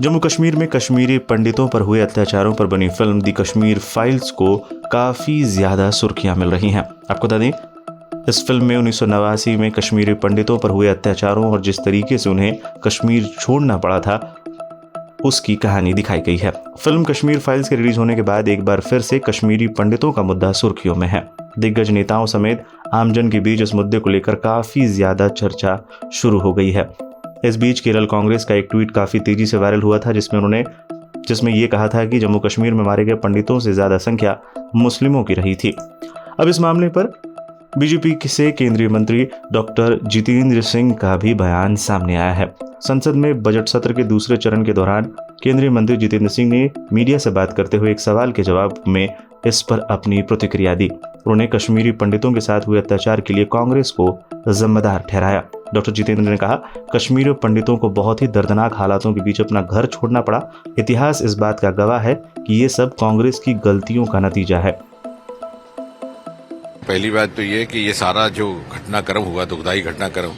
जम्मू कश्मीर में कश्मीरी पंडितों पर हुए अत्याचारों पर बनी फिल्म दी कश्मीर फाइल्स को काफ़ी ज़्यादा सुर्खियां मिल रही हैं। आपको बता दें, इस फिल्म में 1989 में कश्मीरी पंडितों पर हुए अत्याचारों और जिस तरीके से उन्हें कश्मीर छोड़ना पड़ा था उसकी कहानी दिखाई गई है। फिल्म कश्मीर फाइल्स के रिलीज होने के बाद एक बार फिर से कश्मीरी पंडितों का मुद्दा सुर्खियों में है। दिग्गज नेताओं समेत आमजन के बीच इस मुद्दे को लेकर काफ़ी ज़्यादा चर्चा शुरू हो गई है। इस बीच केरल कांग्रेस का एक ट्वीट काफ़ी तेजी से वायरल हुआ था जिसमें ये कहा था कि जम्मू कश्मीर में मारे गए पंडितों से ज़्यादा संख्या मुस्लिमों की रही थी। अब इस मामले पर बीजेपी से केंद्रीय मंत्री डॉक्टर जितेंद्र सिंह का भी बयान सामने आया है। संसद में बजट सत्र के दूसरे चरण के दौरान केंद्रीय मंत्री जितेंद्र सिंह ने मीडिया से बात करते हुए एक सवाल के जवाब में इस पर अपनी प्रतिक्रिया दी। उन्होंने कश्मीरी पंडितों के साथ हुए अत्याचार के लिए कांग्रेस को जिम्मेदार ठहराया। डॉक्टर जितेंद्र ने कहा, कश्मीरी पंडितों को बहुत ही दर्दनाक हालातों के बीच अपना घर छोड़ना पड़ा। इतिहास इस बात का गवाह है कि ये सब कांग्रेस की गलतियों का नतीजा है। पहली बात तो ये कि ये सारा जो घटनाक्रम हुआ, दुखदाई घटनाक्रम,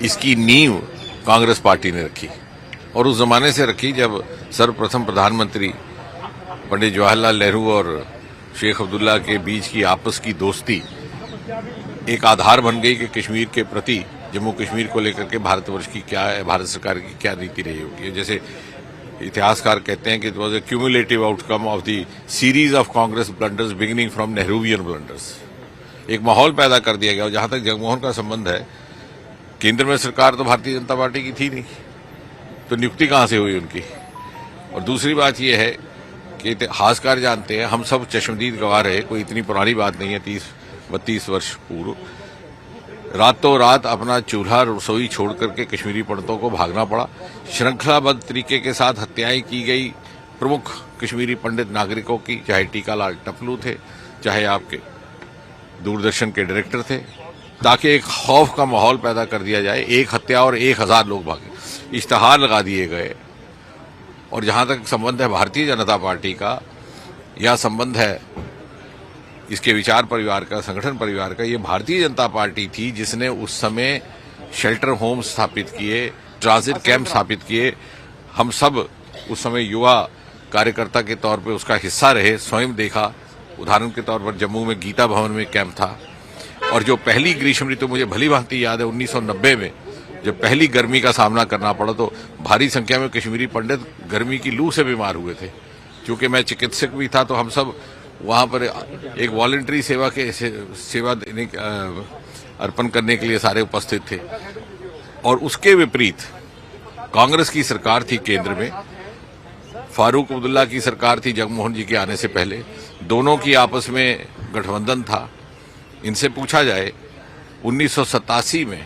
इसकी नींव कांग्रेस पार्टी ने रखी और उस जमाने से रखी जब सर्वप्रथम प्रधानमंत्री पंडित जवाहरलाल नेहरू और शेख अब्दुल्ला के बीच की आपस की दोस्ती एक आधार बन गई कि कश्मीर के प्रति, जम्मू कश्मीर को लेकर के भारतवर्ष की क्या है, भारत सरकार की क्या नीति रही होगी। जैसे इतिहासकार कहते हैं कि it was a cumulative outcome of the series of Congress blunders beginning from Nehruvian blunders. एक माहौल पैदा कर दिया गया। और जहां तक जगमोहन का संबंध है, केंद्र में सरकार तो भारतीय जनता पार्टी की थी नहीं, तो नियुक्ति कहां से हुई उनकी। और दूसरी बात यह है कि इतिहासकार जानते हैं, हम सब चश्मदीद गवाह रहे, कोई इतनी पुरानी बात नहीं है, 30-32 वर्ष पूर्व रातों रात अपना चूल्हा रसोई छोड़ करके कश्मीरी पंडितों को भागना पड़ा। श्रृंखलाबद्ध तरीके के साथ हत्याएं की गई प्रमुख कश्मीरी पंडित नागरिकों की, चाहे टीकालाल टपलू थे, चाहे आपके दूरदर्शन के डायरेक्टर थे, ताकि एक खौफ का माहौल पैदा कर दिया जाए। एक हत्या और 1000 लोग भागे, इश्तहार लगा दिए गए। और जहां तक संबंध है भारतीय जनता पार्टी का, या संबंध है इसके विचार परिवार का, संगठन परिवार का, ये भारतीय जनता पार्टी थी जिसने उस समय शेल्टर होम स्थापित किए, ट्रांजिट कैंप स्थापित किए। हम सब उस समय युवा कार्यकर्ता के तौर पे उसका हिस्सा रहे, स्वयं देखा। उदाहरण के तौर पर जम्मू में गीता भवन में कैंप था। और जो पहली ग्रीष्म ऋतु मुझे भली भांति याद है, 1990 में जब पहली गर्मी का सामना करना पड़ा तो भारी संख्या में कश्मीरी पंडित गर्मी की लू से बीमार हुए थे। क्योंकि मैं चिकित्सक भी था तो हम सब वहां पर एक वॉलंटरी सेवा अर्पण करने के लिए सारे उपस्थित थे। और उसके विपरीत कांग्रेस की सरकार थी केंद्र में, फारूक अब्दुल्ला की सरकार थी जगमोहन जी के आने से पहले, दोनों की आपस में गठबंधन था। इनसे पूछा जाए 1987 में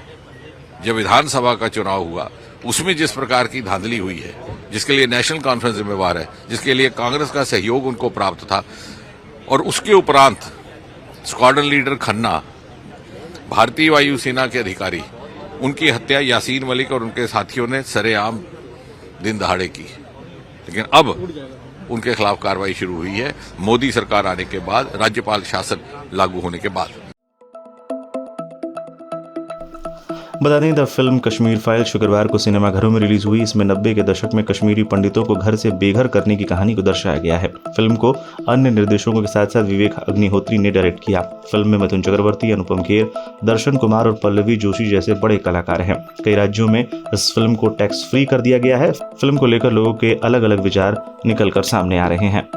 जब विधानसभा का चुनाव हुआ, उसमें जिस प्रकार की धांधली हुई है, जिसके लिए नेशनल कॉन्फ्रेंस जिम्मेवार है, जिसके लिए कांग्रेस का सहयोग उनको प्राप्त था, और उसके उपरांत स्क्वाड्रन लीडर खन्ना, भारतीय वायुसेना के अधिकारी, उनकी हत्या यासीन मलिक और उनके साथियों ने सरेआम दिन दहाड़े की। लेकिन अब उनके खिलाफ कार्रवाई शुरू हुई है मोदी सरकार आने के बाद, राज्यपाल शासन लागू होने के बाद। बता दें, द फिल्म कश्मीर फाइल शुक्रवार को सिनेमाघरों में रिलीज हुई। इसमें 90 के दशक में कश्मीरी पंडितों को घर से बेघर करने की कहानी को दर्शाया गया है। फिल्म को अन्य निर्देशकों के साथ साथ विवेक अग्निहोत्री ने डायरेक्ट किया। फिल्म में मिथुन चक्रवर्ती, अनुपम खेर, दर्शन कुमार और पल्लवी जोशी जैसे बड़े कलाकार हैं। कई राज्यों में इस फिल्म को टैक्स फ्री कर दिया गया है। फिल्म को लेकर लोगों के अलग अलग विचार निकल कर सामने आ रहे हैं।